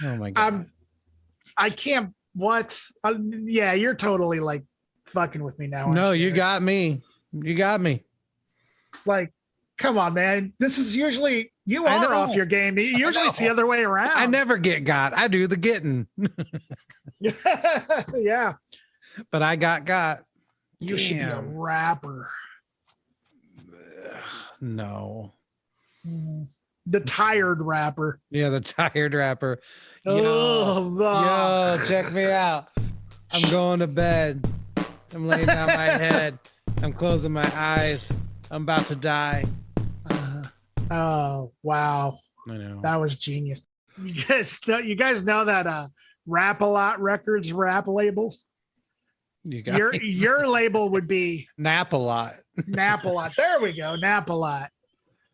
Oh my God. I can't. What? Yeah, you're totally like fucking with me now. No, aren't you got me. You got me. Like, come on, man. This is usually you I are know. off your game. Usually it's the other way around. I never get got. I do the getting. Yeah. But I got. You should be a rapper. No. The tired rapper. Yeah, the tired rapper. Oh, Yo, check me out. I'm going to bed. I'm laying down my head. I'm closing my eyes. I'm about to die. Oh, wow. I know. That was genius. You guys know that Rap-A-Lot Records rap label? Your label would be Nap-A-Lot. Nap-A-Lot. There we go. Nap-A-Lot.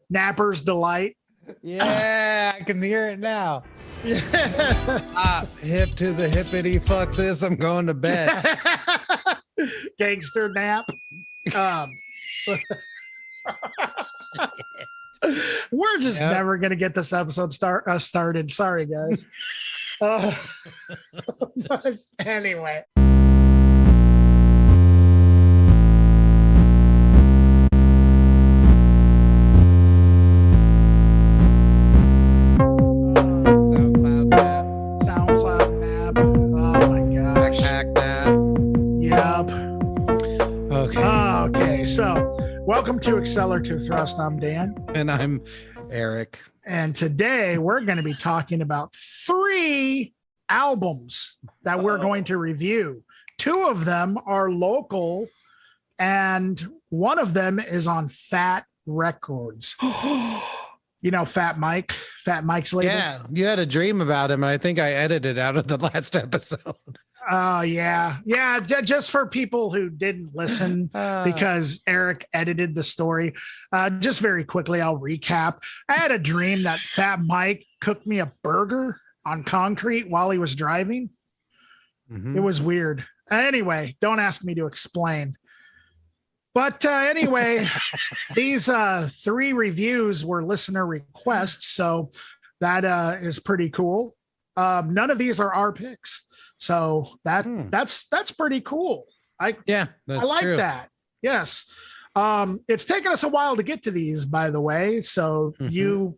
Napper's Delight. Yeah, I can hear it now. Hip to the hippity, fuck this, I'm going to bed. Gangster Nap. We're just never going to get this episode started. Sorry, guys. But anyway. SoundCloud nap. Oh my gosh. Hack nap. Yep. Okay. Okay. So welcome to Accelerativ Thrust. I'm Dan. And I'm Erik. And today we're going to be talking about 3 albums that we're going to review. 2 of them are local, and one of them is on Fat Records. You know, Fat Mike's label. Yeah, you had a dream about him, and I think I edited out of the last episode. Oh, yeah. Yeah, just for people who didn't listen, because Erik edited the story. Just very quickly, I'll recap. I had a dream that Fat Mike cooked me a burger on concrete while he was driving. Mm-hmm. It was weird. Anyway, don't ask me to explain. But anyway, these 3 reviews were listener requests, so that is pretty cool. None of these are our picks, so that's pretty cool. I like true. that. Yes, it's taken us a while to get to these, by the way. So you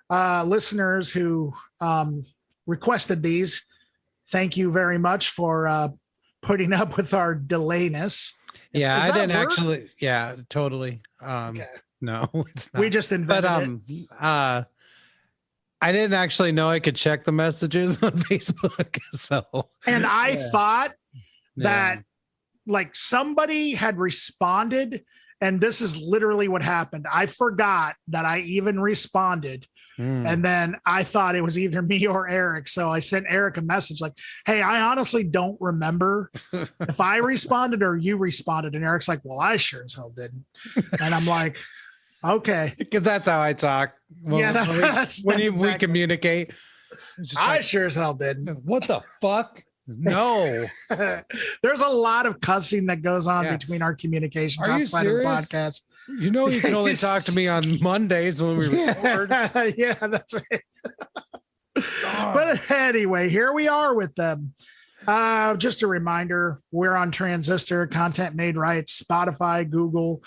listeners who requested these, thank you very much for putting up with our delayness. Yeah, I didn't actually. Yeah, totally. Okay. No, it's not. We just invented it. I didn't actually know I could check the messages on Facebook. So, and I thought that like somebody had responded, and this is literally what happened. I forgot that I even responded. And then I thought it was either me or Erik. So I sent Erik a message like, hey, I honestly don't remember if I responded or you responded. And Erik's like, well, I sure as hell didn't. And I'm like, okay. Because that's how I talk. When we communicate. I sure as hell didn't. What the fuck? No. There's a lot of cussing that goes on between our communications outside of the podcast. You know, you can only talk to me on Mondays when we record. Yeah, that's it. But anyway, here we are with them. Just a reminder, we're on Transistor, Content Made Right, Spotify, Google,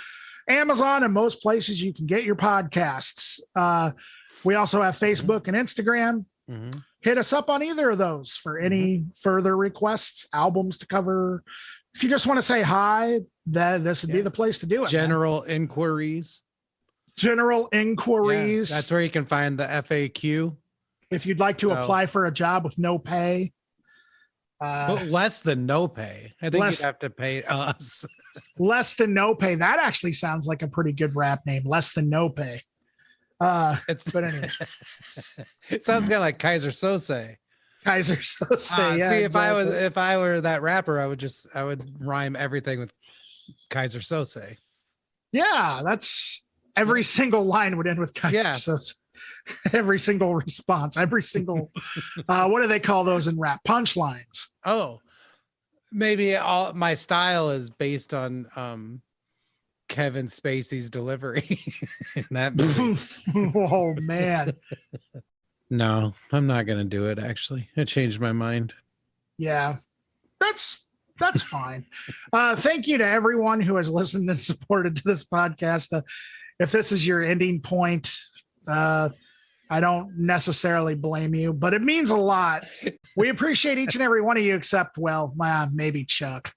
Amazon, and most places you can get your podcasts. We also have Facebook and Instagram. Mm-hmm. Hit us up on either of those for any further requests, albums to cover. If you just want to say hi, this would be the place to do it. General inquiries. General inquiries. Yeah, that's where you can find the FAQ. If you'd like to apply for a job with no pay. But less than no pay. I think you'd have to pay us. Less than no pay. That actually sounds like a pretty good rap name. Less than no pay. But anyway. It sounds kind of like Kaiser Sose. Kaiser Sose. Yeah, see, exactly. if I were that rapper, I would rhyme everything with Kaiser Sose. Yeah, that's every single line would end with Kaiser Sose. Every single response, every single what do they call those in rap? Punchlines. Oh, maybe my style is based on Kevin Spacey's delivery in that movie. Oh man. No, I'm not going to do it. Actually, I changed my mind. Yeah, that's fine. Thank you to everyone who has listened and supported to this podcast. If this is your ending point, I don't necessarily blame you, but it means a lot. We appreciate each and every one of you, except, well, maybe Chuck.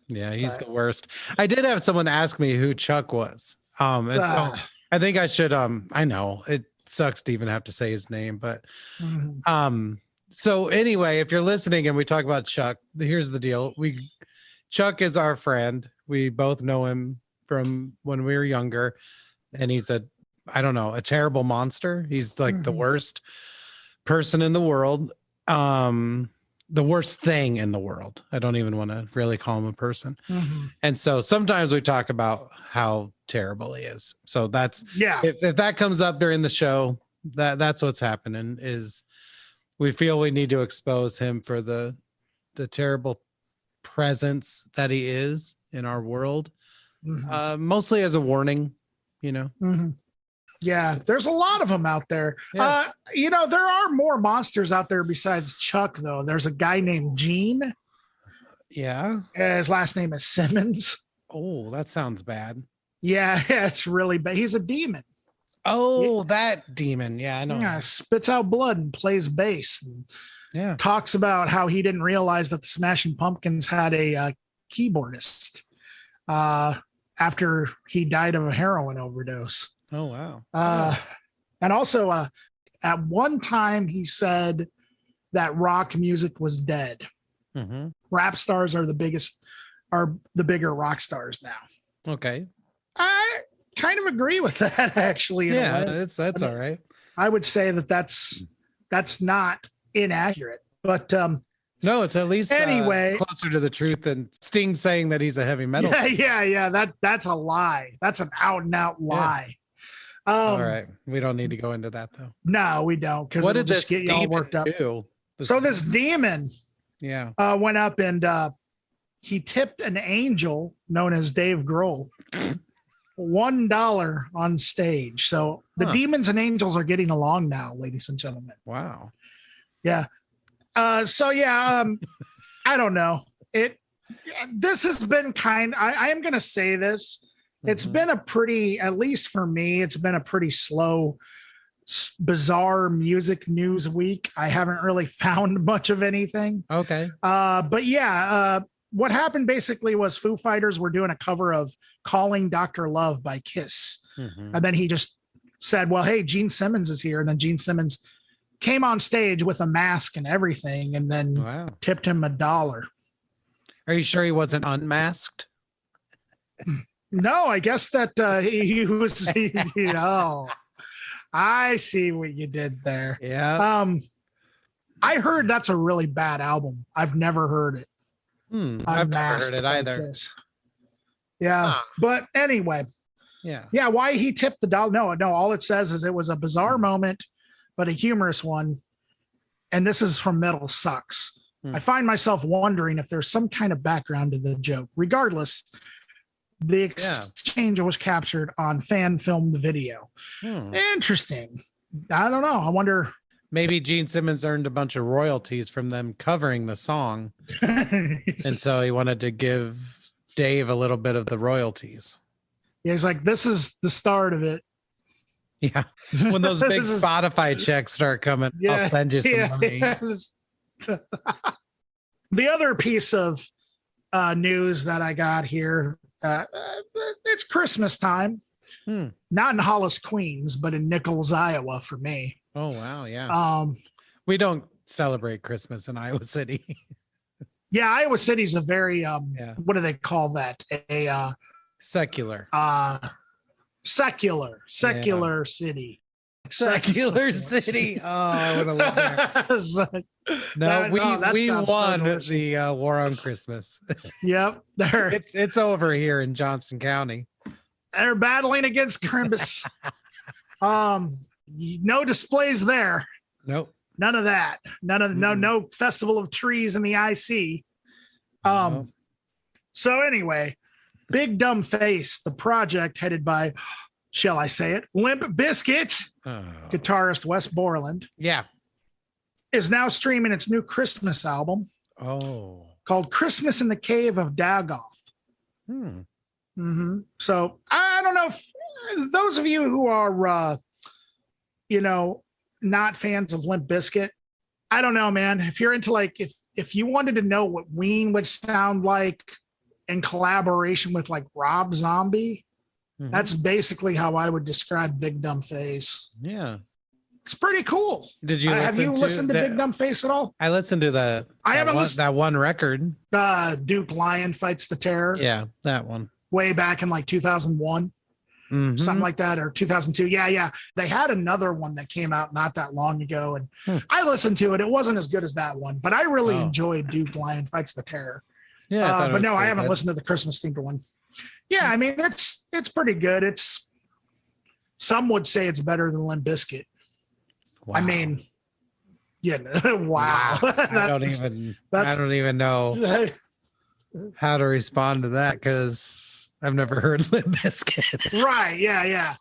Yeah, he's the worst. I did have someone ask me who Chuck was. And so I think I should, I know it sucks to even have to say his name, but, so anyway, if you're listening and we talk about Chuck, here's the deal. Chuck is our friend. We both know him from when we were younger, and he's a terrible monster. He's like the worst person in the world. The worst thing in the world. I don't even want to really call him a person. And so sometimes we talk about how terrible he is. So that's, if that comes up during the show, that's what's happening, is we feel we need to expose him for the terrible presence that he is in our world. Mostly as a warning, Yeah, there's a lot of them out there. Yeah. There are more monsters out there besides Chuck, though. There's a guy named Gene. Yeah. His last name is Simmons. Oh, that sounds bad. Yeah, it's really bad. He's a demon. Oh, that demon. Yeah, I know. Yeah, spits out blood and plays bass. And talks about how he didn't realize that the Smashing Pumpkins had a keyboardist after he died of a heroin overdose. Oh, wow. And also, at one time, he said that rock music was dead. Rap stars are the bigger rock stars now. Okay. I kind of agree with that, actually. Yeah, that's all right. I would say that's not inaccurate, but no, it's at least anyway closer to the truth than Sting saying that he's a heavy metal. Yeah. That's a lie. That's an out and out lie. All right, we don't need to go into that though. No, we don't, because what did this this get you all worked up? So this demon, went up and he tipped an angel known as Dave Grohl $1 on stage. So the demons and angels are getting along now, ladies and gentlemen. Wow. Yeah. I don't know. This has been I am going to say this. It's been at least for me, it's been a pretty slow, bizarre music news week. I haven't really found much of anything. Okay. But what happened basically was Foo Fighters were doing a cover of Calling Dr. Love by Kiss. And then he just said, well, hey, Gene Simmons is here. And then Gene Simmons came on stage with a mask and everything, and then tipped him $1. Are you sure he wasn't unmasked? No, I guess that he was, I see what you did there. Yeah. I heard that's a really bad album. I've never heard it. I've never heard it either. Yeah. But anyway. Yeah. Why he tipped the $1? No. All it says is it was a bizarre moment, but a humorous one. And this is from Metal Sucks. I find myself wondering if there's some kind of background to the joke. Regardless, the exchange was captured on fan filmed video. Interesting. I don't know. I wonder. Maybe Gene Simmons earned a bunch of royalties from them covering the song. And so he wanted to give Dave a little bit of the royalties. Yeah, he's like, this is the start of it. Yeah. When those big Spotify checks start coming, I'll send you some money. The other piece of news that I got here, it's Christmas time. Not in Hollis, Queens, but in Nichols, Iowa for me. Oh, wow. Yeah. We don't celebrate Christmas in Iowa City. Yeah. Iowa City's a very, what do they call that? A secular. Secular city. Secular city. Oh, I would have loved that. No, we won the war on Christmas. Yep. It's over here in Johnson County. They're battling against Crimbus. No displays there. Nope. None of that. No festival of trees in the IC. So anyway, Big Dumb Face, the project headed by, shall I say it, Limp Bizkit, guitarist Wes Borland. Yeah. is now streaming its new Christmas album called Christmas in the Cave of Dagoth. So I don't know if those of you who are, not fans of Limp Bizkit, I don't know, man. If you're into like, if you wanted to know what Ween would sound like in collaboration with like Rob Zombie, that's basically how I would describe Big Dumb Face. Yeah. It's pretty cool. Did you have you listened to Big Dumb Face at all? I listened to that one record. Duke Lion Fights the Terror. Yeah, that one. Way back in like 2001. Something like that, or 2002. Yeah. They had another one that came out not that long ago, and I listened to it. It wasn't as good as that one, but I really enjoyed Duke Lion Fights the Terror. Yeah, but no, I haven't listened to the Christmas themed one. Yeah, I mean it's pretty good. Some would say it's better than Limp Bizkit. Wow. I mean, wow. I don't even know how to respond to that because I've never heard Limp Bizkit. Right? Yeah.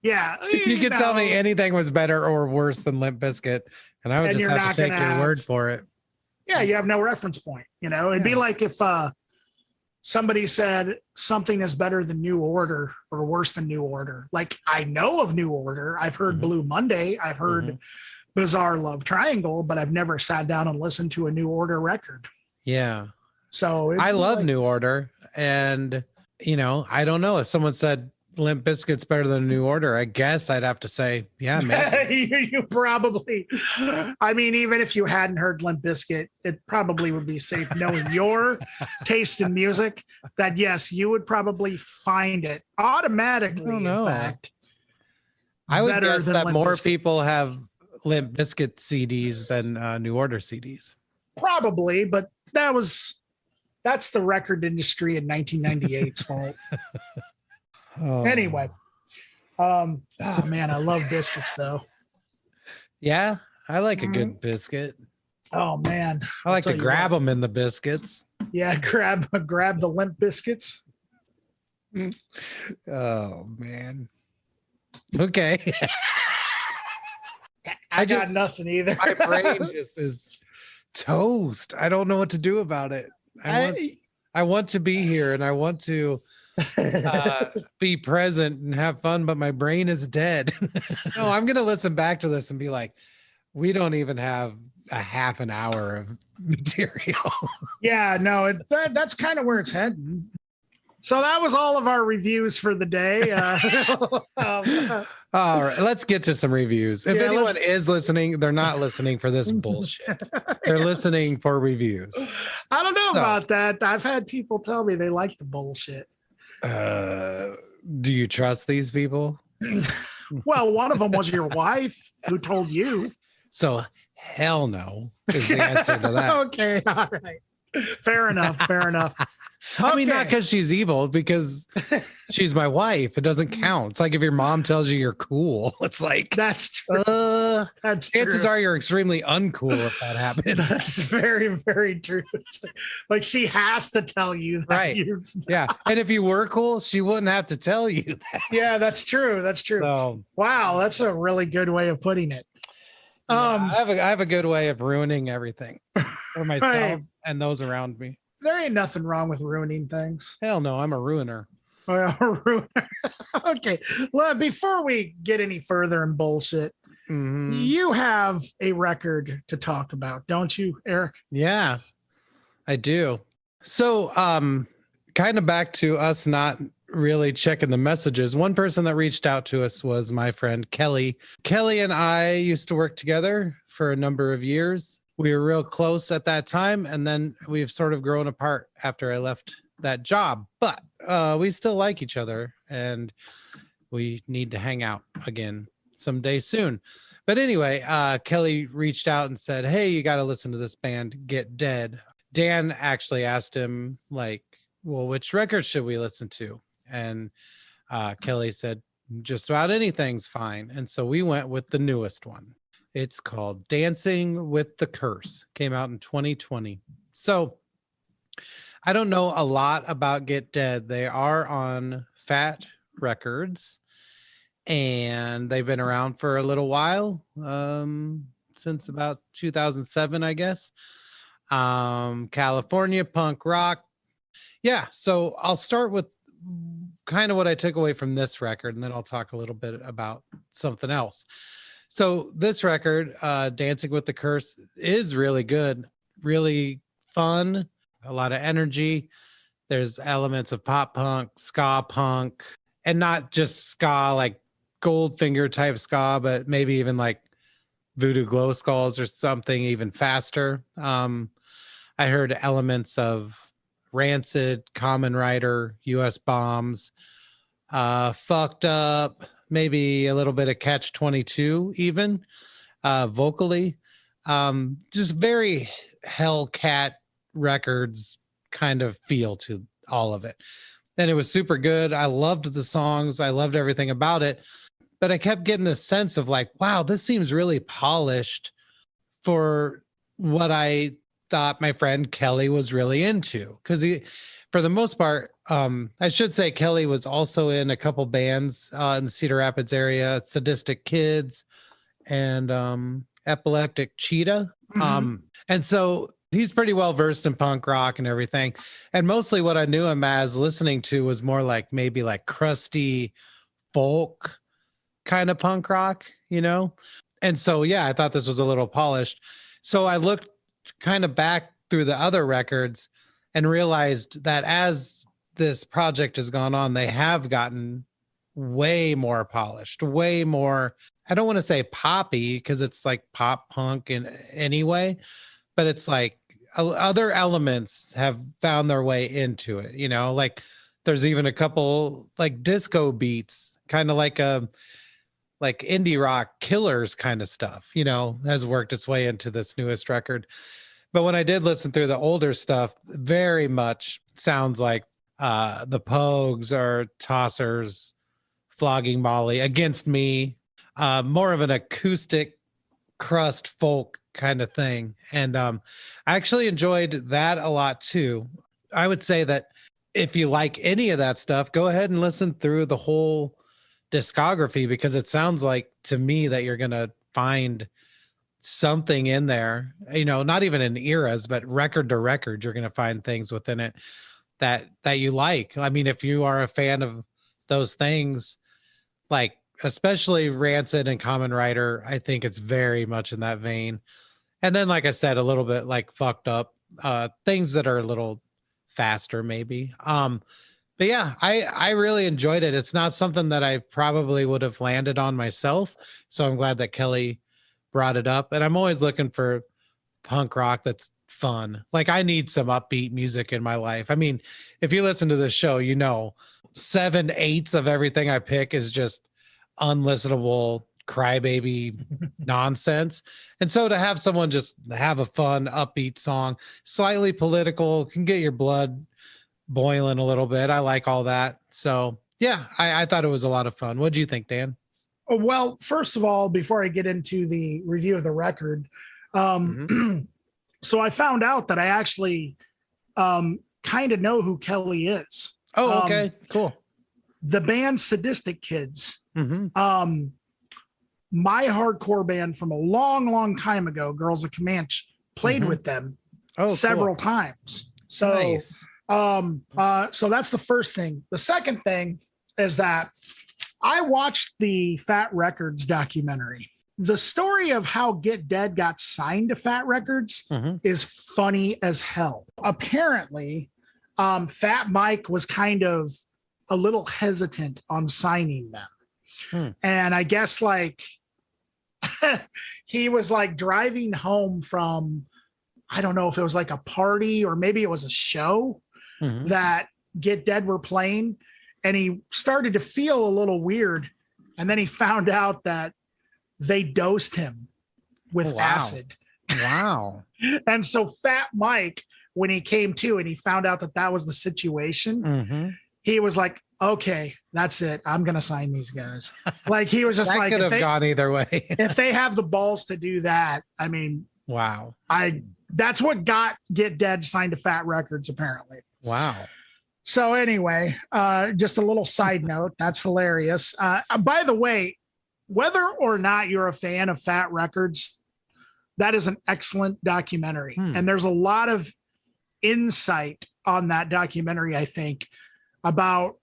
If you could tell me anything was better or worse than Limp Bizkit, and I would just have to take your word for it. Yeah, you have no reference point. It'd be like if somebody said something is better than New Order or worse than New Order. Like, I know of New Order. I've heard Blue Monday. I've heard Bizarre Love Triangle, but I've never sat down and listened to a New Order record. Yeah. So I love New Order. And, I don't know if someone said Limp Bizkit's better than New Order, I guess I'd have to say, yeah, maybe. You probably, I mean, even if you hadn't heard Limp Bizkit, it probably would be safe knowing your taste in music that, yes, you would probably find it automatically. In fact, I would guess that more people have Limp Bizkit CDs than New Order CDs. Probably, but that's the record industry in 1998's fault. Anyway, oh man, I love biscuits though. Yeah, I like a good biscuit. Oh man, I like to grab them in the biscuits. Yeah, grab the Limp Biscuits. Oh man. Okay. I got nothing either. My brain just is toast. I don't know what to do about it. I want to be here and I want to be present and have fun, but my brain is dead. No, I'm gonna listen back to this and be like, we don't even have a half an hour of material. Yeah, no, that's kind of where it's heading. So that was all of our reviews for the day. All right, let's get to some reviews. If anyone is listening, they're not listening for this bullshit. They're listening for reviews. I don't know about that. I've had people tell me they like the bullshit. Do you trust these people? Well, one of them was your wife who told you. So hell no is the answer to that. Okay, all right. Fair enough. I mean, not because she's evil, because she's my wife. It doesn't count. It's like if your mom tells you you're cool. It's like, that's true. Chances are you're extremely uncool if that happens. That's very, very true. Like she has to tell you that. Right. Yeah. And if you were cool, she wouldn't have to tell you that. Yeah, that's true. So, wow. That's a really good way of putting it. I have a good way of ruining everything for myself and those around me. There ain't nothing wrong with ruining things. Hell no, I'm a ruiner. Okay. Well, before we get any further in bullshit, you have a record to talk about, don't you, Eric? Yeah, I do. So, kind of back to us not really checking the messages. One person that reached out to us was my friend Kelly. Kelly and I used to work together for a number of years. We were real close at that time, and then we've sort of grown apart after I left that job. But we still like each other, and we need to hang out again someday soon. But anyway, Kelly reached out and said, hey, you got to listen to this band, Get Dead. Dan actually asked him, like, well, which record should we listen to? And Kelly said, just about anything's fine. And so we went with the newest one. It's called Dancing with the Curse. Came out in 2020. So I don't know a lot about Get Dead. They are on Fat Records and they've been around for a little while. since about 2007, I guess. California punk rock. Yeah, so I'll start with kind of what I took away from this record, and then I'll talk a little bit about something else. So this record, Dancing with the Curse, is really good, really fun, a lot of energy. There's elements of pop punk, ska punk, and not just ska like Goldfinger type ska, but maybe even like Voodoo Glow Skulls or something even faster. I heard elements of Rancid, Common Rider, US Bombs, Fucked Up, maybe a little bit of Catch 22 even, vocally. Just very Hellcat Records kind of feel to all of it. And it was super good. I loved the songs. I loved everything about it. But I kept getting this sense of like, wow, this seems really polished for what I thought my friend Kelly was really into. Because he, for the most part, I should say Kelly was also in a couple bands in the Cedar Rapids area, Sadistic Kids and Epileptic Cheetah. And so he's pretty well versed in punk rock and everything. And mostly what I knew him as listening to was more like maybe like crusty folk kind of punk rock, you know? And so, yeah, I thought this was a little polished. So I looked kind of back through the other records and realized that as this project has gone on, they have gotten way more polished, way more, I don't want to say poppy because it's like pop punk in anyway, but it's like other elements have found their way into it, you know, like there's even a couple like disco beats, kind of like a like indie rock Killers kind of stuff, you know, has worked its way into this newest record. But when I did listen through the older stuff, very much sounds like the Pogues or Tossers, Flogging Molly, Against Me, more of an acoustic crust folk kind of thing. And I actually enjoyed that a lot too. I would say that if you like any of that stuff, go ahead and listen through the whole discography, because it sounds like to me that you're going to find something in there, you know, not even in eras, but record to record, you're going to find things within it that you like. I mean, if you are a fan of those things, like especially Rancid and Common Rider, I think it's very much in that vein. And then, like I said, a little bit like Fucked Up, things that are a little faster maybe. But yeah, I really enjoyed it. It's not something that I probably would have landed on myself. So I'm glad that Kelly brought it up. And I'm always looking for punk rock that's fun. Like I need some upbeat music in my life. I mean, if you listen to this show, you know, 7/8 of everything I pick is just unlistenable crybaby nonsense. And so to have someone just have a fun, upbeat song, slightly political, can get your blood boiling a little bit. I like all that. So yeah, I thought it was a lot of fun. What do you think, Dan? Well, first of all, before I get into the review of the record, so I found out that I actually kind of know who Kelly is. Oh, okay, cool. The band Sadistic Kids. My hardcore band from a long time ago, Girls of Comanche, played with them several times. So nice. So that's the first thing. The second thing is that I watched the Fat Records documentary. The story of how Get Dead got signed to Fat Records is funny as hell. Apparently, Fat Mike was kind of a little hesitant on signing them. And I guess like he was like driving home from, I don't know if it was like a party or maybe it was a show that Get Dead were playing, and he started to feel a little weird, and then he found out that they dosed him with acid. Wow. And so Fat Mike, when he came to and he found out that that was the situation, he was like, okay, that's it, I'm gonna sign these guys. Like he was just that like, could have gone either way. if they have the balls to do that, I mean, wow, that's what got Get Dead signed to Fat Records apparently. Wow. So anyway, just a little side note. That's hilarious. By the way, whether or not you're a fan of Fat Records, that is an excellent documentary. And there's a lot of insight on that documentary, I think, about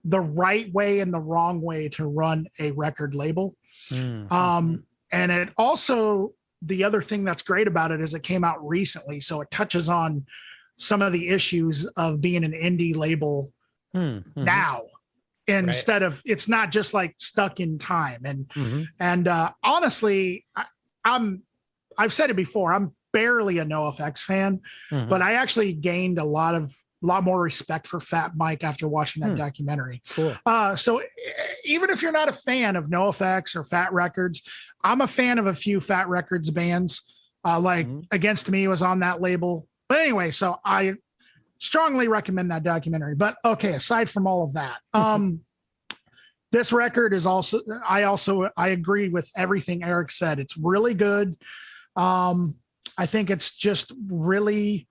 the right way and the wrong way to run a record label. And it also, the other thing that's great about it is it came out recently. So it touches on some of the issues of being an indie label now, instead of, it's not just like stuck in time. And honestly, I've said it before, I'm barely a NoFX fan, but I actually gained a lot more respect for Fat Mike after watching that documentary. Cool. So even if you're not a fan of NoFX or Fat Records, I'm a fan of a few Fat Records bands. Like Against Me was on that label. But anyway, so I strongly recommend that documentary. But okay, aside from all of that, this record is also, I agree with everything Erik said. It's really good. I think it's just really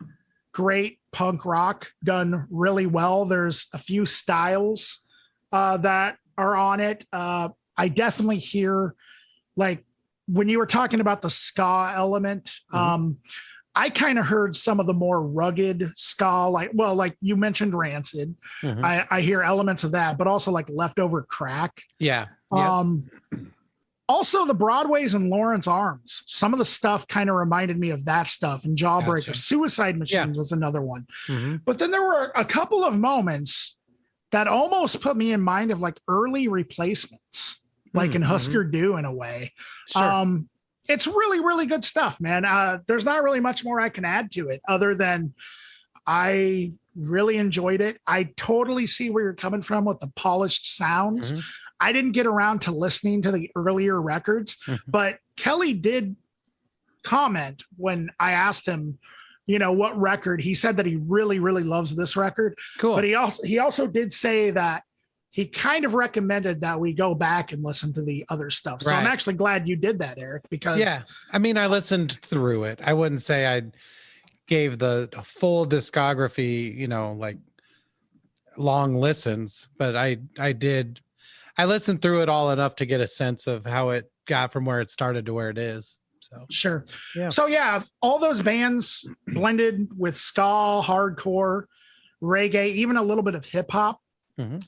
great punk rock done really well. There's a few styles that are on it. I definitely hear, like, when you were talking about the ska element, I kind of heard some of the more rugged ska, like you mentioned Rancid. I hear elements of that, but also like Leftover Crack. Yeah. Also, the Broadways and Lawrence Arms. Some of the stuff kind of reminded me of that stuff. And Jawbreaker, Gotcha. Suicide Machines was another one. But then there were a couple of moments that almost put me in mind of like early Replacements, like in Husker Du in a way. Sure. It's really, really good stuff, man. There's not really much more I can add to it other than I really enjoyed it. I totally see where you're coming from with the polished sounds. I didn't get around to listening to the earlier records, but Kelly did comment when I asked him, what record. He said that he really, really loves this record. Cool. But he also did say that he kind of recommended that we go back and listen to the other stuff. So I'm actually glad you did that, Erik, because I mean, I listened through it. I wouldn't say I gave the full discography, like long listens, but I did. I listened through it all enough to get a sense of how it got from where it started to where it is. So sure. So all those bands blended with ska, hardcore, reggae, even a little bit of hip hop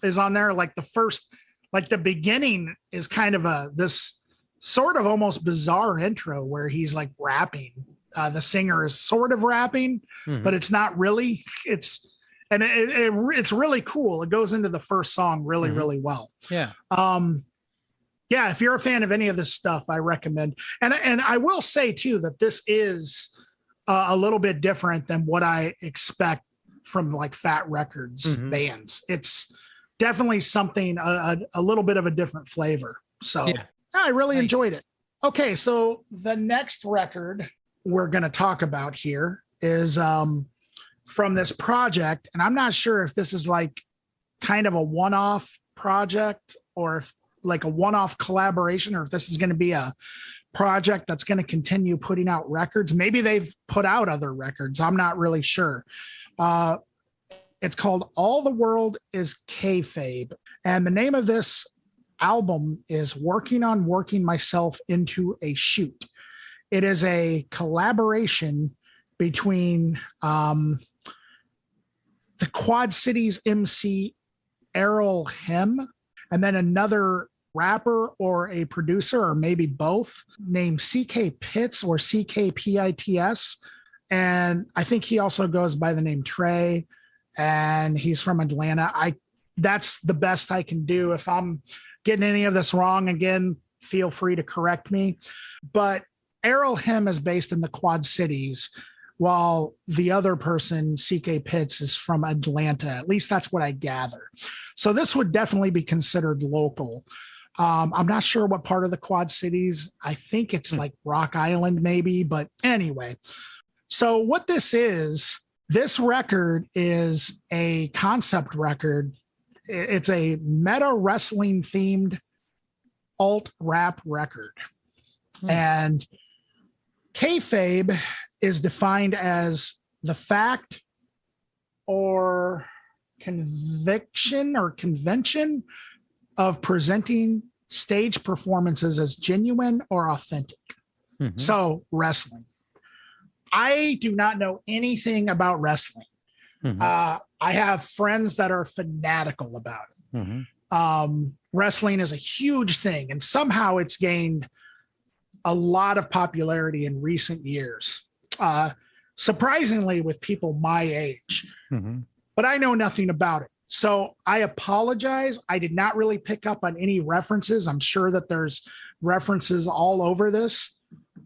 is on there. Like the beginning is kind of this sort of almost bizarre intro where he's like rapping. The singer is sort of rapping, but it's not really. It's really cool. It goes into the first song really, really well. If you're a fan of any of this stuff, I recommend. And I will say too that this is a little bit different than what I expect from like Fat Records bands. It's definitely something a little bit of a different flavor. So I really enjoyed it. Okay, so the next record we're going to talk about here is from this project, and I'm not sure if this is like kind of a one-off project or if like a one-off collaboration, or if this is going to be a project that's going to continue putting out records. Maybe they've put out other records. I'm not really sure. It's called All the World is Kayfabe. And the name of this album is Working on Working Myself into a Shoot. It is a collaboration between the Quad Cities MC Errol Hem and then another rapper or a producer, or maybe both, named CK Pitts or CKPITS. And I think he also goes by the name Trey, and he's from Atlanta. That's the best I can do. If I'm getting any of this wrong, again, feel free to correct me. But Errol Hem is based in the Quad Cities, while the other person, CK Pitts, is from Atlanta. At least that's what I gather. So this would definitely be considered local. I'm not sure what part of the Quad Cities. I think it's like Rock Island maybe, but anyway. So what this record is a concept record. It's a meta wrestling themed alt rap record. And kayfabe is defined as the fact or conviction or convention of presenting stage performances as genuine or authentic. Mhm. So wrestling. I do not know anything about wrestling. Mhm. I have friends that are fanatical about it. Mhm. Wrestling is a huge thing, and somehow it's gained a lot of popularity in recent years. Surprisingly, with people my age, Mhm. but I know nothing about it. So I apologize. I did not really pick up on any references. I'm sure that there's references all over this,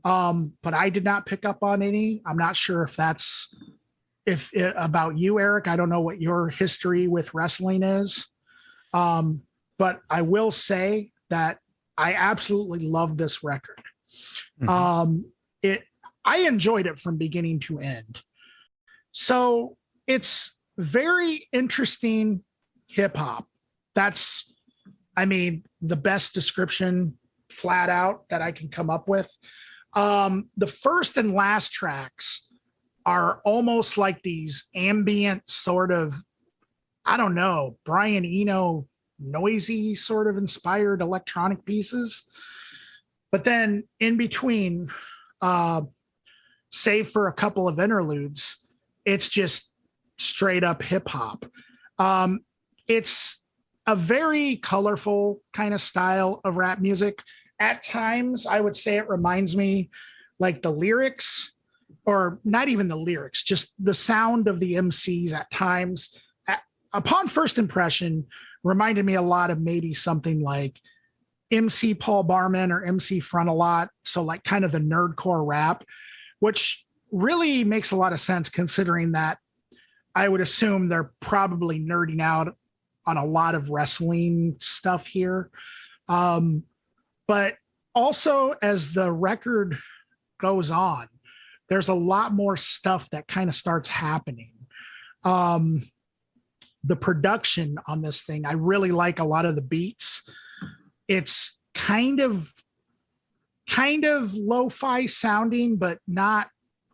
but I did not pick up on any. I'm not sure if that's if it, about you, Eric. I don't know what your history with wrestling is, but I will say that I absolutely love this record. Mhm. It I enjoyed it from beginning to end. So it's very interesting hip hop. That's, I mean, the best description flat out that I can come up with. The first and last tracks are almost like these ambient sort of, I don't know, Brian Eno noisy sort of inspired electronic pieces. But then in between, uh, save for a couple of interludes, it's just straight up hip hop. It's a very colorful kind of style of rap music. At times, I would say it reminds me like the lyrics, or not even the lyrics, just the sound of the MCs at times. Upon first impression, reminded me a lot of maybe something like MC Paul Barman or MC Front a Lot. So, like, kind of the nerdcore rap, which really makes a lot of sense considering that I would assume they're probably nerding out on a lot of wrestling stuff here. But also, as the record goes on, there's a lot more stuff that kind of starts happening. The production on this thing, I really like a lot of the beats. It's kind of lo-fi sounding, but not,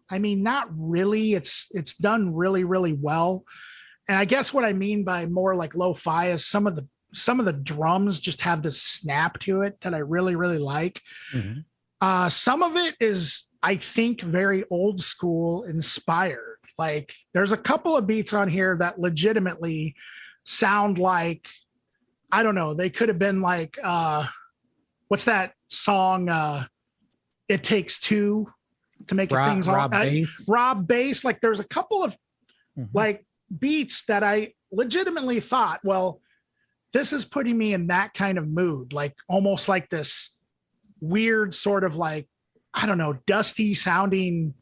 I mean, not really. It's done really, really well. And I guess what I mean by more like lo-fi is some of the drums just have this snap to it that I really, really like. Mhm. Some of it is, I think, very old school inspired. Like, there's a couple of beats on here that legitimately sound like, I don't know, they could have been like, what's that song? It Takes Two to Make It Things All. Rob Bass. Rob Bass. Like, there's a couple of Mhm. like beats that I legitimately thought, well, this is putting me in that kind of mood, like almost like this weird sort of like, I don't know, dusty sounding,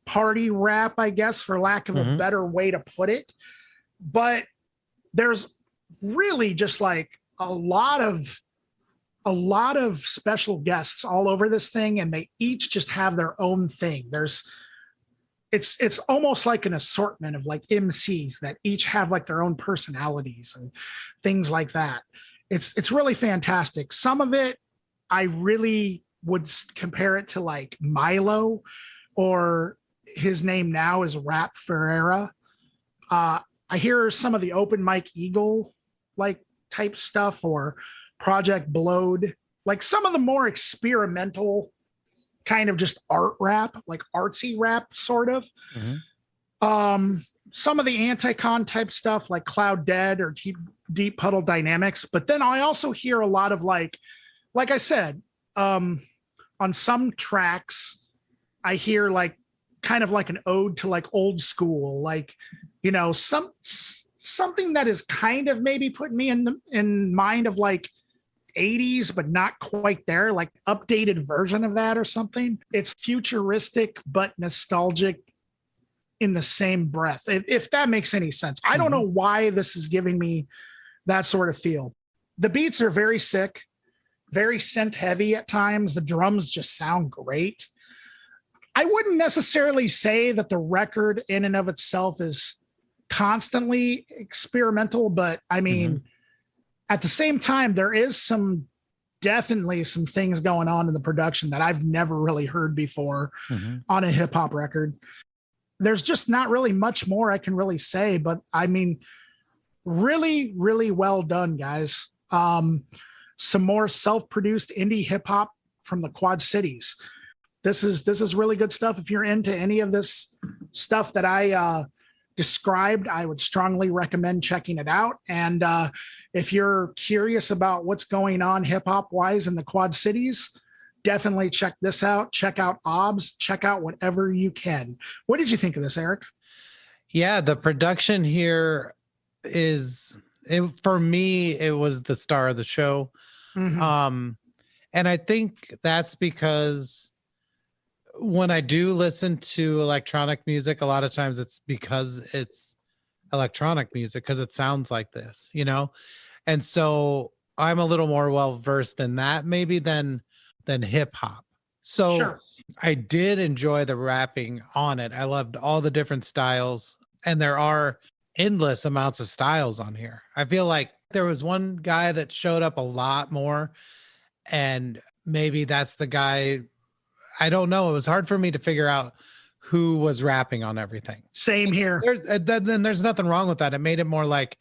party rap, I guess, for lack of a Mhm. better way to put it. But there's really just like a lot of special guests all over this thing, and they each just have their own thing. It's almost like an assortment of like MCs that each have like their own personalities and things like that. It's really fantastic. Some of it I really would compare it to like Milo, or his name now is Rap Ferreira. I hear some of the Open Mike Eagle like type stuff, or Project Blowed, like some of the more experimental kind of just art rap, like artsy rap sort of. Mhm. Some of the anti-con type stuff like Cloud Dead or Deep Puddle Dynamics. But then I also hear a lot of like I said, on some tracks, I hear like kind of like an ode to like old school, like, something that is kind of maybe putting me in mind of like 80s, but not quite there, like updated version of that or something. It's futuristic, but nostalgic in the same breath, if that makes any sense. I don't know why this is giving me that sort of feel. The beats are very sick, very synth heavy at times. The drums just sound great. I wouldn't necessarily say that the record in and of itself is constantly experimental, but I mean, at the same time, there is definitely some things going on in the production that I've never really heard before on a hip hop record. There's just not really much more I can really say, but I mean, really, really well done, guys. Some more self-produced indie hip hop from the Quad Cities. This is really good stuff. If you're into any of this stuff that I described, I would strongly recommend checking it out. And if you're curious about what's going on hip hop wise in the Quad Cities, definitely check this out. Check out OBS. Check out whatever you can. What did you think of this, Erik? Yeah, the production here for me, it was the star of the show. Mm-hmm. And I think that's because when I do listen to electronic music, a lot of times it's because it's electronic music, because it sounds like this, and so I'm a little more well versed in that maybe than hip hop. So Sure. I did enjoy the rapping on it. I loved all the different styles, and there are endless amounts of styles on here. I feel like there was one guy that showed up a lot more, and maybe that's the guy. I don't know. It was hard for me to figure out who was rapping on everything. Same here. There's nothing wrong with that. It made it more like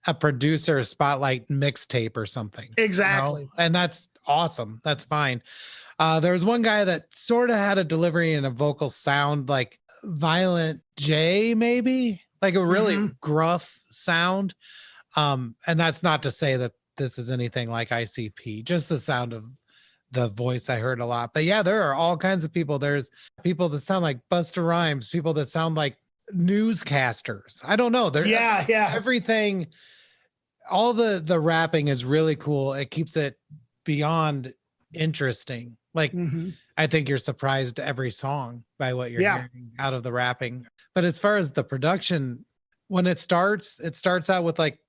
a producer spotlight mixtape or something. Exactly. And that's awesome. That's fine. There was one guy that sort of had a delivery and a vocal sound like Violent J, maybe like a really gruff sound. And that's not to say that this is anything like ICP, just the sound of the voice I heard a lot. But yeah, there are all kinds of people. There's people that sound like Busta Rhymes, people that sound like newscasters. I don't know. Everything, all the rapping is really cool. It keeps it beyond interesting. Like I think you're surprised every song by what you're hearing out of the rapping. But as far as the production, when it starts out with like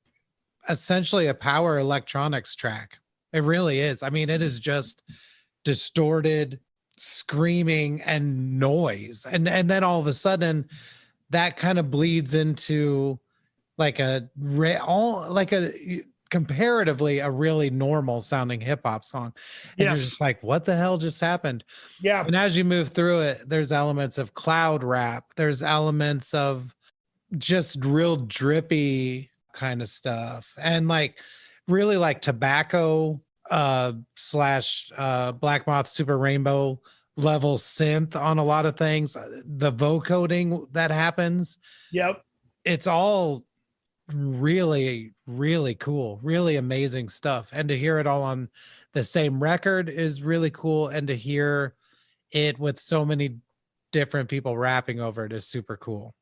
essentially a power electronics track. It really is. I mean, it is just distorted screaming and noise. And then all of a sudden that kind of bleeds into like comparatively a really normal sounding hip hop song. And you're just like, what the hell just happened? Yeah. And as you move through it, there's elements of cloud rap. There's elements of just real drippy kind of stuff. And like, really like tobacco slash Black Moth Super Rainbow level synth on a lot of things. The vocoding that happens. Yep. It's all really, really cool, really amazing stuff. And to hear it all on the same record is really cool. And to hear it with so many different people rapping over it is super cool.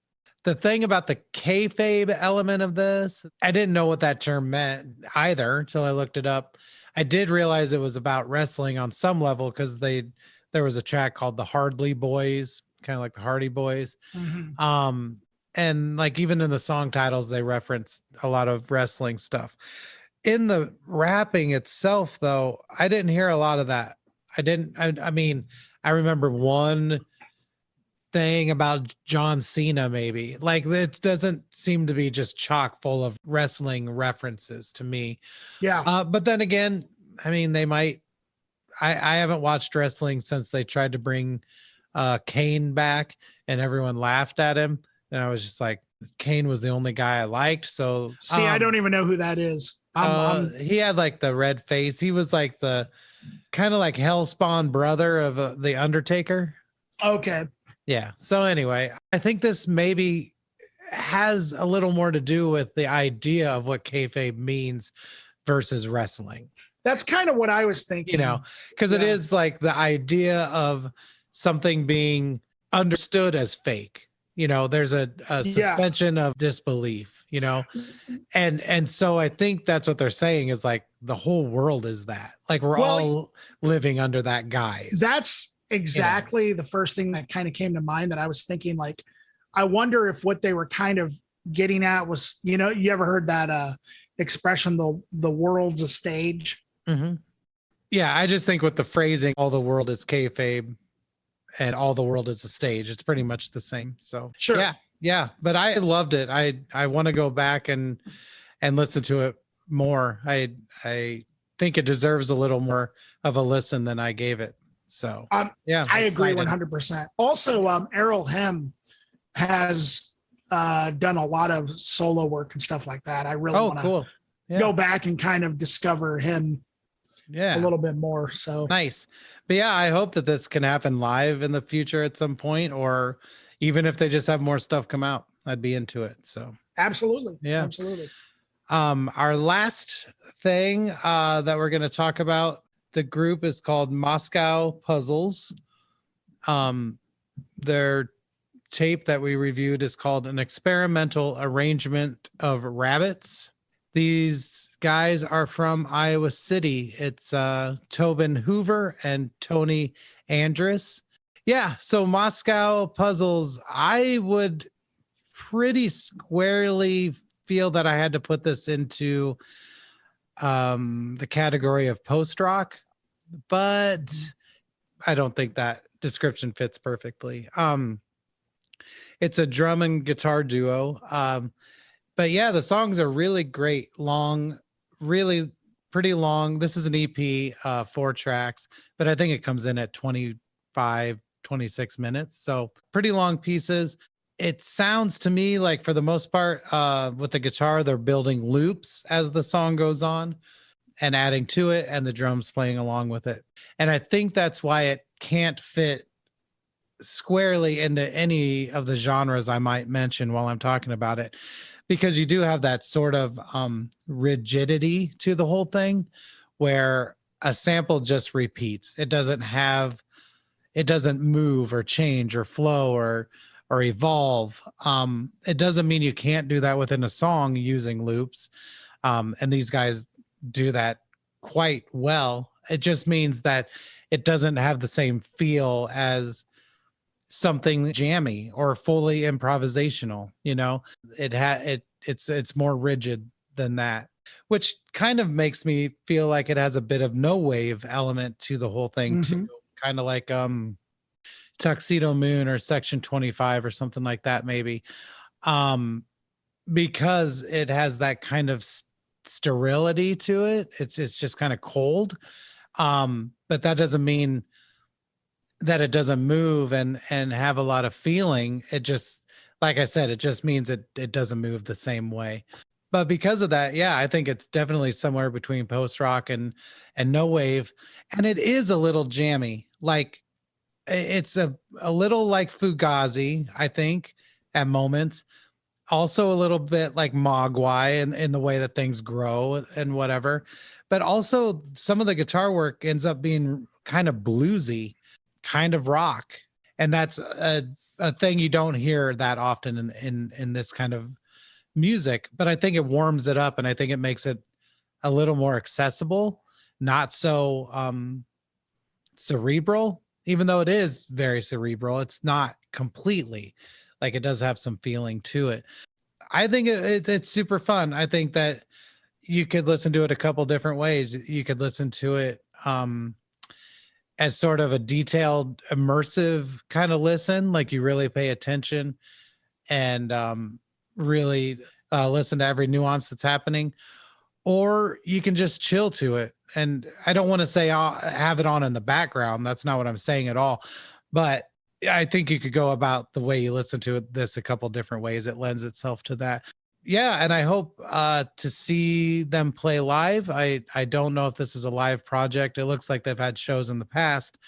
The thing about the kayfabe element of this, I didn't know what that term meant either until I looked it up. I did realize it was about wrestling on some level because there was a track called the Hardly Boys, kind of like the Hardy Boys. And like even in the song titles, they reference a lot of wrestling stuff. In the rapping itself, though, I didn't hear a lot of that. I mean, I remember one thing about John Cena, maybe. Like it doesn't seem to be just chock full of wrestling references to me. Yeah. But then again, I mean, they might. I haven't watched wrestling since they tried to bring Kane back, and everyone laughed at him, and I was just like, Kane was the only guy I liked. So see, I don't even know who that is. He had like the red face. He was like the kind of like Hellspawn brother of the Undertaker. Okay. Yeah. So anyway, I think this maybe has a little more to do with the idea of what kayfabe means versus wrestling. That's kind of what I was thinking. Because it is like the idea of something being understood as fake. There's a suspension of disbelief, and so I think that's what they're saying is like the whole world is that. Like we're all living under that guise. That's exactly the first thing that kind of came to mind, that I was thinking, like, I wonder if what they were kind of getting at was, you ever heard that expression, the world's a stage? Yeah, I just think with the phrasing, all the world is kayfabe and all the world is a stage, it's pretty much the same. So sure. Yeah, but I loved it. I want to go back and listen to it more. I think it deserves a little more of a listen than I gave it. So yeah, I agree 100%. Also, Errol Hem has done a lot of solo work and stuff like that. I really want to go back and kind of discover him Yeah. a little bit more. So Nice. But yeah, I hope that this can happen live in the future at some point, or even if they just have more stuff come out, I'd be into it. So absolutely. yeah. Absolutely. Our last thing that we're going to talk about, the group is called Moscow Puzzles. Their tape that we reviewed is called An Experimental Arrangement of Rabbits. These guys are from Iowa City. It's Tobin Hoover and Tony Andrus. Yeah, so Moscow Puzzles, I would pretty squarely feel that I had to put this into the category of post rock, but I don't think that description fits perfectly. It's a drum and guitar duo. But yeah, the songs are really great, long, really pretty long. This is an EP, 4 tracks, but I think it comes in at 25, 26 minutes. So pretty long pieces. It sounds to me like, for the most part, with the guitar, they're building loops as the song goes on and adding to it, and the drums playing along with it. And I think that's why it can't fit squarely into any of the genres I might mention while I'm talking about it, because you do have that sort of rigidity to the whole thing where a sample just repeats. It doesn't move or change or flow or evolve. It doesn't mean you can't do that within a song using loops. And these guys do that quite well. It just means that it doesn't have the same feel as something jammy or fully improvisational. It's more rigid than that, which kind of makes me feel like it has a bit of no wave element to the whole thing too, kind of like Tuxedo Moon or Section 25 or something like that, maybe, because it has that kind of sterility to it. It's just kind of cold, but that doesn't mean that it doesn't move and have a lot of feeling. It just, like I said, it just means it doesn't move the same way. But because of that, yeah, I think it's definitely somewhere between post rock and no wave, and it is a little jammy. Like, it's a little like Fugazi, I think, at moments. Also a little bit like Mogwai in the way that things grow and whatever. But also some of the guitar work ends up being kind of bluesy, kind of rock. And that's a thing you don't hear that often in this kind of music. But I think it warms it up, and I think it makes it a little more accessible, not so cerebral. Even though it is very cerebral, it's not completely. Like, it does have some feeling to it. I think it's super fun. I think that you could listen to it a couple different ways. You could listen to it as sort of a detailed, immersive kind of listen, like you really pay attention and really listen to every nuance that's happening. Or you can just chill to it. And I don't want to say have it on in the background. That's not what I'm saying at all. But I think you could go about the way you listen to this a couple different ways. It lends itself to that. Yeah, and I hope to see them play live. I don't know if this is a live project. It looks like they've had shows in the past.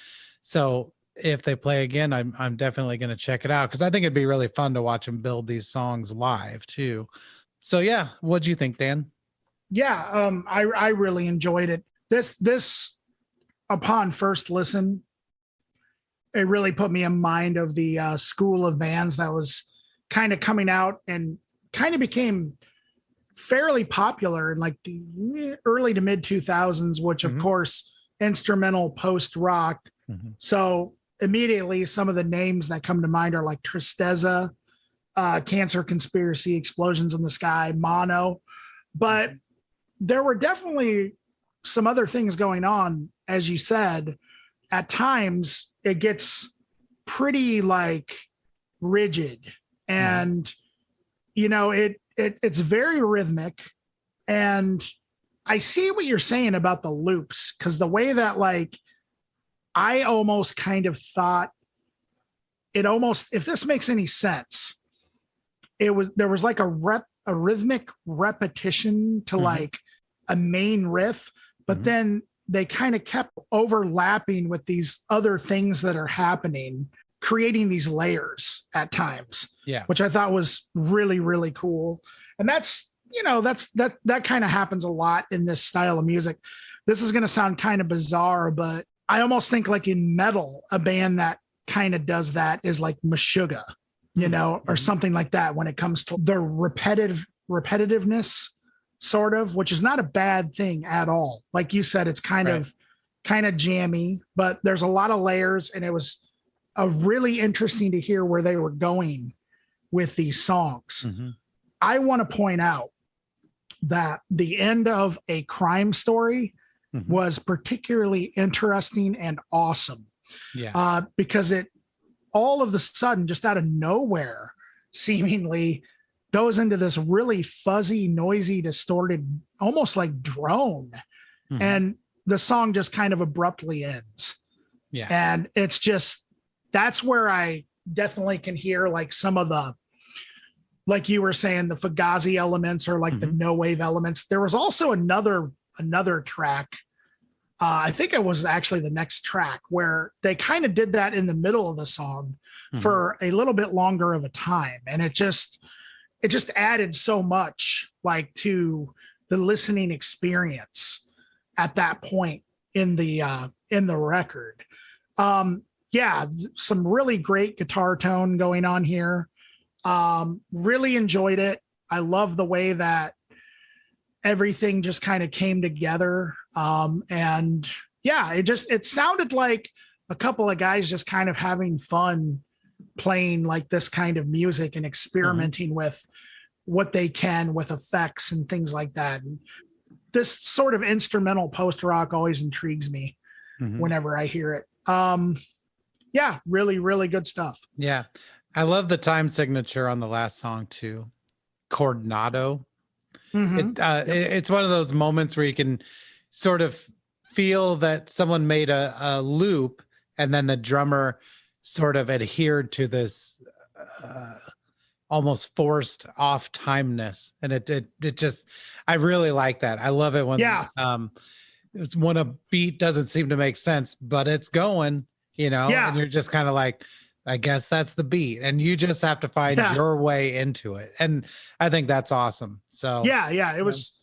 So if they play again, I'm definitely going to check it out, because I think it'd be really fun to watch them build these songs live too. So yeah, what'd you think, Dan? Yeah, I really enjoyed it. This upon first listen, it really put me in mind of the school of bands that was kind of coming out and kind of became fairly popular in like the early to mid 2000s, which of course, instrumental post rock. So immediately some of the names that come to mind are like Tristeza, Cancer Conspiracy, Explosions in the Sky, Mono. But there were definitely some other things going on. As you said, at times it gets pretty like rigid, and it's very rhythmic. And I see what you're saying about the loops, because the way that, like, I almost kind of thought it almost, if this makes any sense, there was like a rhythmic repetition to like a main riff, but then they kind of kept overlapping with these other things that are happening, creating these layers at times. Yeah. Which I thought was really, really cool. And that's, that kind of happens a lot in this style of music. This is going to sound kind of bizarre, but I almost think like in metal, a band that kind of does that is like Meshuggah, or something like that when it comes to the repetitiveness sort of, which is not a bad thing at all. Like you said, it's kind of jammy, but there's a lot of layers, and it was really interesting to hear where they were going with these songs. I want to point out that the end of A Crime Story was particularly interesting and awesome. Yeah. Because it all of the sudden, just out of nowhere, seemingly goes into this really fuzzy, noisy, distorted, almost like drone. And the song just kind of abruptly ends. Yeah. And it's just, that's where I definitely can hear like some of the, like you were saying, the Fugazi elements or like the no wave elements. There was also another track. I think it was actually the next track where they kind of did that in the middle of the song for a little bit longer of a time. And it just added so much like to the listening experience at that point in the record. Yeah, some really great guitar tone going on here. Really enjoyed it. I love the way that everything just kind of came together. And yeah, it sounded like a couple of guys just kind of having fun playing like this kind of music and experimenting with what they can with effects and things like that. And this sort of instrumental post rock always intrigues me whenever I hear it. Yeah, really, really good stuff. Yeah. I love the time signature on the last song too. Coordinato. It's one of those moments where you can sort of feel that someone made a loop and then the drummer sort of adhered to this almost forced off timeness. And it just, I really like that. I love it when it's when a beat doesn't seem to make sense, but it's going, and you're just kind of like, I guess that's the beat, and you just have to find your way into it. And I think that's awesome. So it was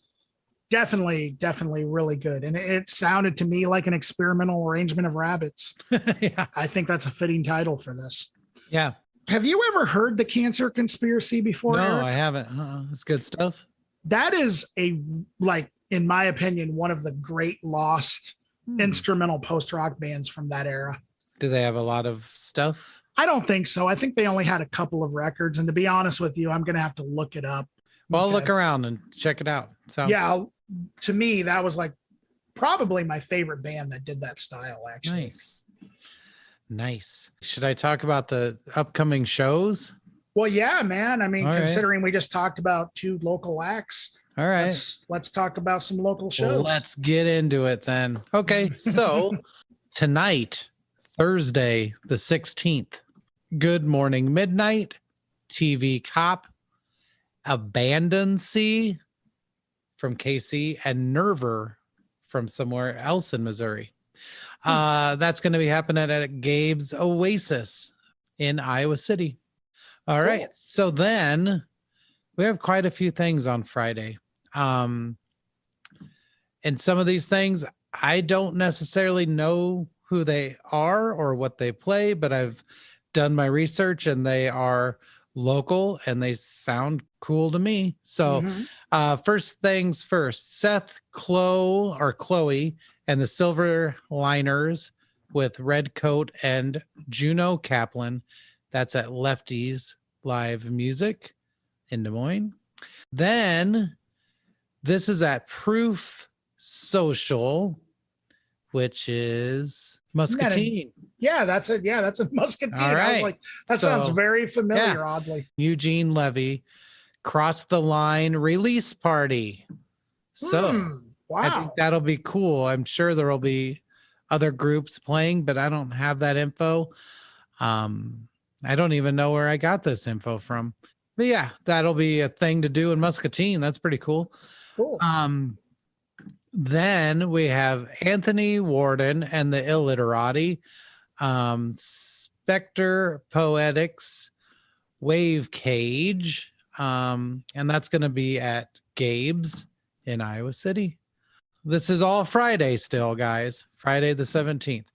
definitely really good. And it sounded to me like an experimental arrangement of Rabbits. I think that's a fitting title for this. Yeah. Have you ever heard the Cancer Conspiracy before? No, Erik? I haven't. It's good stuff. That is in my opinion, one of the great lost instrumental post-rock bands from that era. Do they have a lot of stuff? I don't think so. I think they only had a couple of records. And to be honest with you, I'm going to have to look it up. Well, I'll look around and check it out. To me, that was like probably my favorite band that did that style, actually. Nice. Should I talk about the upcoming shows? Well, yeah, man. I mean, considering we just talked about 2 local acts. All right. Let's talk about some local shows. Let's get into it then. Okay. So tonight, Thursday, the 16th, Good Morning Midnight, TV Cop, Abandon Sea from KC, and Nerver from somewhere else in Missouri. That's going to be happening at Gabe's Oasis in Iowa City. All right. Cool. So then we have quite a few things on Friday. And some of these things, I don't necessarily know who they are or what they play, but I've done my research and they are local and they sound cool to me. So first things first, Seth Chloe and the Silver Liners with Red Coat and Juno Kaplan. That's at Lefty's Live Music in Des Moines. Then this is at Proof Social, which is Muscatine. That's a Muscatine. All right. I was like, that sounds very familiar, oddly. Eugene Levy, Cross the Line release party. So wow. I think that'll be cool. I'm sure there will be other groups playing, but I don't have that info. I don't even know where I got this info from. But yeah, that'll be a thing to do in Muscatine. That's pretty cool. Cool. Then we have Anthony Warden and the Illiterati, Spectre Poetics, Wave Cage, and that's going to be at Gabe's in Iowa City. This is all Friday still, guys. Friday the 17th.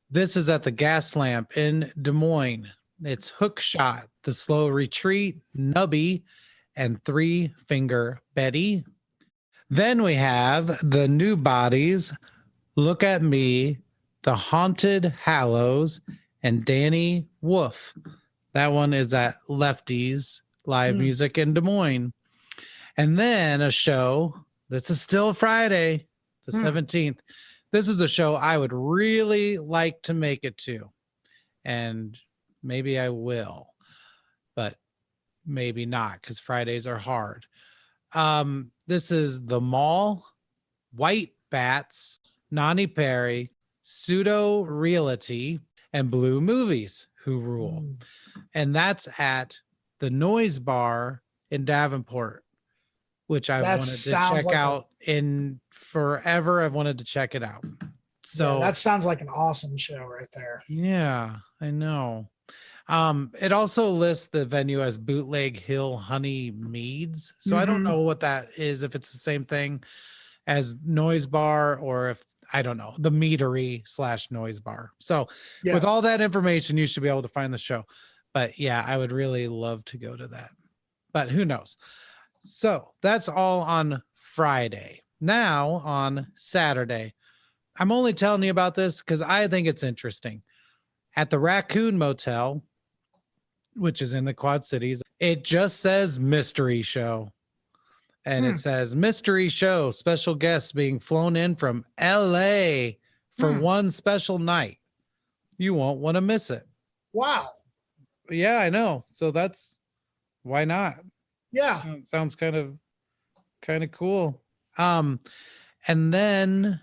This is at the Gas Lamp in Des Moines. It's Hookshot, The Slow Retreat, Nubby, and Three Finger Betty. Then we have the New Bodies, Look at Me, The Haunted Hallows, and Danny Wolf. That one is at Lefty's Live Music in Des Moines. And then a show, this is still Friday, the 17th. This is a show I would really like to make it to. And maybe I will, but maybe not because Fridays are hard. This is The Mall, White Bats, Nani Perry, Pseudo Realty, and Blue Movies Who Rule. And that's at the Noise Bar in Davenport, which I wanted to check out in forever. I've wanted to check it out. So that sounds like an awesome show right there. Yeah, I know. It also lists the venue as Bootleg Hill Honey Meads. So I don't know what that is, if it's the same thing as Noise Bar or if, I don't know, the Meadery / Noise Bar. So with all that information, you should be able to find the show. But yeah, I would really love to go to that. But who knows? So that's all on Friday. Now on Saturday, I'm only telling you about this because I think it's interesting. At the Raccoon Motel, which is in the Quad Cities, it just says mystery show. And it says mystery show, special guests being flown in from LA for one special night. You won't want to miss it. Wow. Yeah, I know. So that's why not? Yeah. It sounds kind of cool. And then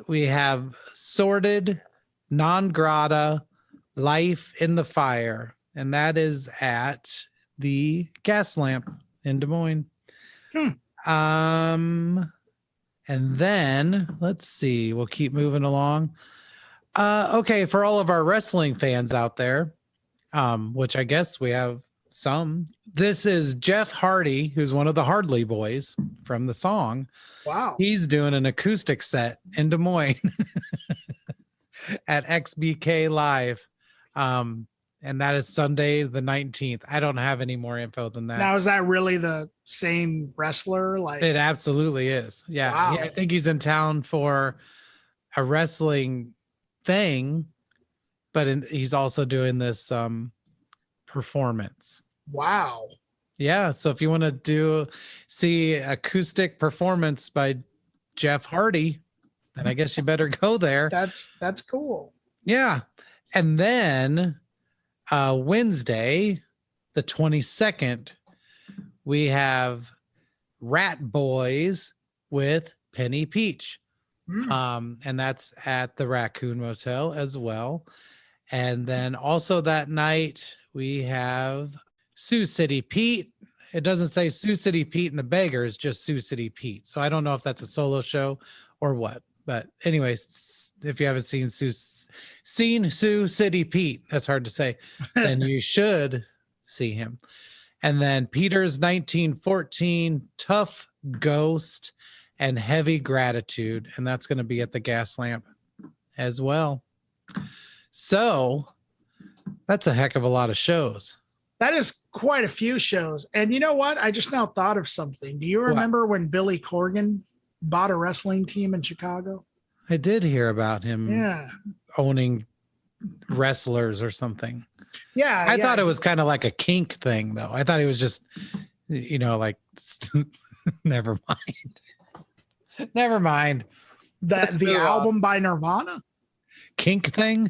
we have Sorted, Non Grata, Life in the Fire, and that is at the Gas Lamp in Des Moines. And then let's see, we'll keep moving along. Okay, for all of our wrestling fans out there, which I guess we have some, this is Jeff Hardy, who's one of the Hardley boys from the song. Wow. He's doing an acoustic set in Des Moines at XBK Live. And that is Sunday the 19th. I don't have any more info than that. Now, is that really the same wrestler? Like, it absolutely is. Yeah. Wow. I think he's in town for a wrestling thing, but he's also doing this performance. Wow. Yeah. So if you want to see acoustic performance by Jeff Hardy, then I guess you better go there. That's cool. Yeah. And then Wednesday, the 22nd, we have Rat Boys with Penny Peach. And that's at the Raccoon Motel as well. And then also that night, we have Sioux City Pete. It doesn't say Sioux City Pete and the Beggars, just Sioux City Pete. So I don't know if that's a solo show or what. But anyways, if you haven't seen Sioux City Pete, that's hard to say, then you should see him. And then Peter's 1914, Tough Ghost, and Heavy Gratitude. And that's going to be at the Gas Lamp as well. So that's a heck of a lot of shows. That is quite a few shows. And you know what? I just now thought of something. Do you remember when Billy Corgan bought a wrestling team in Chicago? I did hear about him owning wrestlers or something. Yeah. I thought it was kind of like a kink thing, though. I thought he was just, like, never mind. Never mind. The album by Nirvana? Kink thing?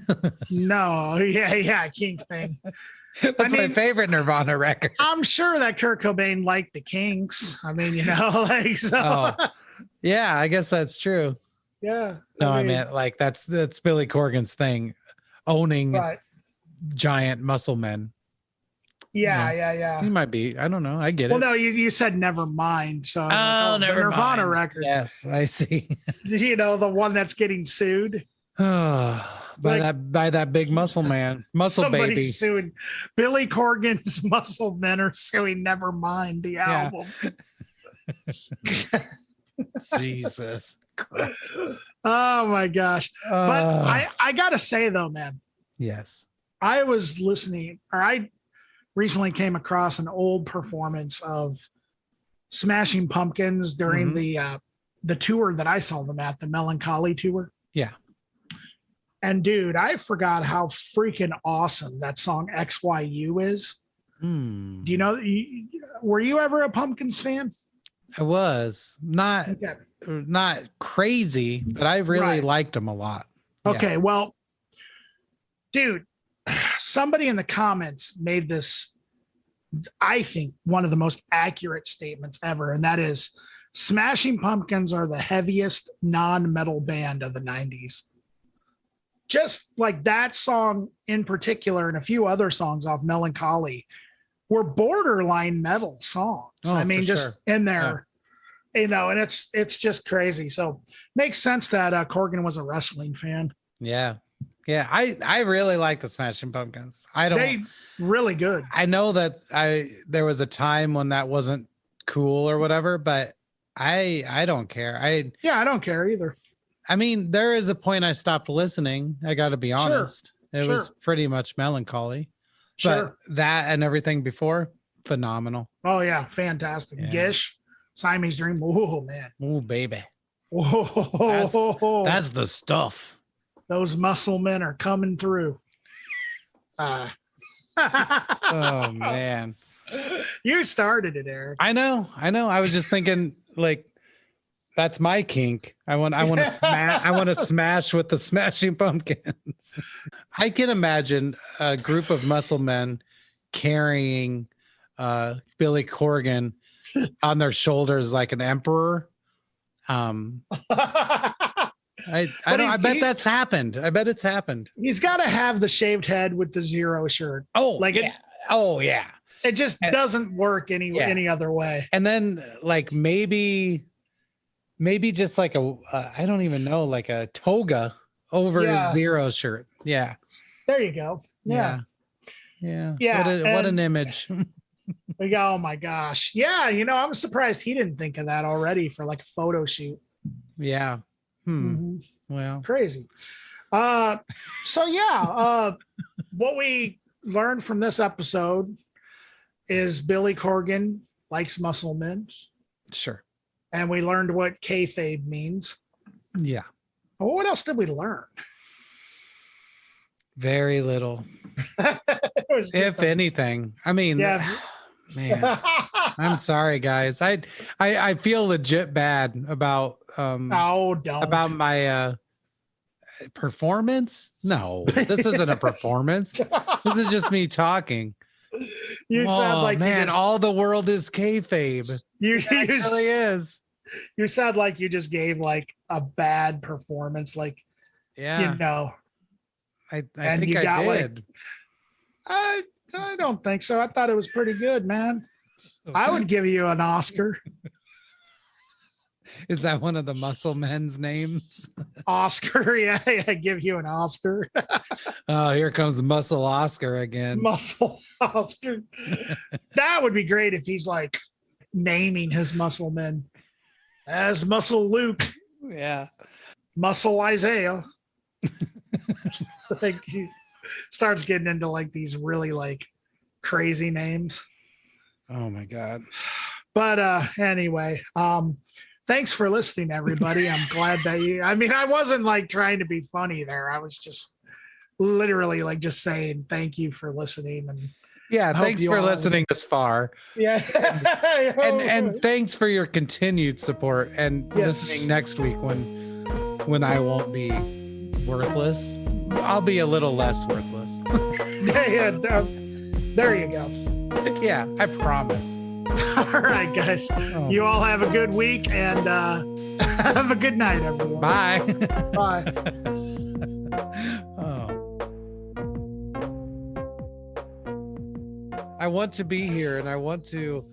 No. Yeah. Kink thing. That's my favorite Nirvana record. I'm sure that Kurt Cobain liked the Kinks. I mean, like, so. Oh, yeah, I guess that's true. Yeah. No, I meant like that's Billy Corgan's thing, owning giant muscle men. Yeah. He might be. I don't know. I get Well, it. no, you said never mind. So I was like, never the Nirvana mind. record. Yes, I see. The one that's getting sued. by Like, that big muscle man, muscle somebody baby. suing Billy Corgan's Muscle Men are suing Nevermind, the album. Jesus Christ. Oh my gosh. But I gotta say though, man, yes. I was listening, or I recently came across an old performance of Smashing Pumpkins during the tour that I saw them at, the Melancholy tour. Yeah. And dude, I forgot how freaking awesome that song XYU is. Do you know, were you ever a Pumpkins fan? I was not crazy, but I really liked them a lot. Okay. Yeah. Well, dude, somebody in the comments made this, I think, one of the most accurate statements ever. And that is Smashing Pumpkins are the heaviest non-metal band of the 90s. Just like that song in particular, and a few other songs off Melancholy were borderline metal songs. I mean, just in there, and it's just crazy. So makes sense that Corgan was a wrestling fan. Yeah. I really like the Smashing Pumpkins. They really good. I know that there was a time when that wasn't cool or whatever, but I don't care. I don't care either. I mean, there is a point I stopped listening. I got to be honest. It was pretty much Melancholy. But that and everything before, phenomenal. Oh yeah, fantastic. Yeah. Gish, Siamese Dream. Oh man. Oh baby. Oh, that's the stuff. Those muscle men are coming through. Oh man. You started it, Eric. I know. I was just thinking, like, that's my kink. I want to smash with the Smashing Pumpkins. I can imagine a group of muscle men carrying Billy Corgan on their shoulders like an emperor. I bet that's happened. I bet it's happened. He's got to have the shaved head with the zero shirt. Oh, like yeah. It just doesn't work any other way. And then like maybe just like I don't even know, like a toga over his zero shirt. Yeah. There you go. Yeah. What an image. Oh my gosh. Yeah. I'm surprised he didn't think of that already for like a photo shoot. Yeah. Well, crazy. What we learned from this episode is Billy Corgan likes muscle men. Sure. And we learned what kayfabe means. Yeah. Well, what else did we learn? Very little. If anything. I mean, man, I'm sorry, guys. I feel legit bad about about my performance. No, this isn't a performance. This is just me talking. You sound like all the world is kayfabe. You really is. You sound like you just gave like a bad performance. Like, I think I did. I don't think so. I thought it was pretty good, man. I would give you an Oscar. Is that one of the muscle men's names? Oscar, yeah, I give you an Oscar. Oh, here comes Muscle Oscar again. Muscle Oscar. That would be great if he's like naming his muscle men as Muscle Luke. Yeah. Muscle Isaiah. Like he starts getting into like these really like crazy names. Oh my God. But anyway, thanks for listening, everybody. I'm glad that I wasn't like trying to be funny there. I was just literally like just saying thank you for listening. And thanks for listening this far. Yeah. and thanks for your continued support and listening next week when I won't be worthless. I'll be a little less worthless. There you go. Yeah, I promise. All right, guys. You all have a good week and have a good night, everyone. Bye. Bye. I I want to be here and I want to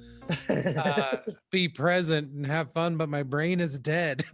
be present and have fun, but my brain is dead.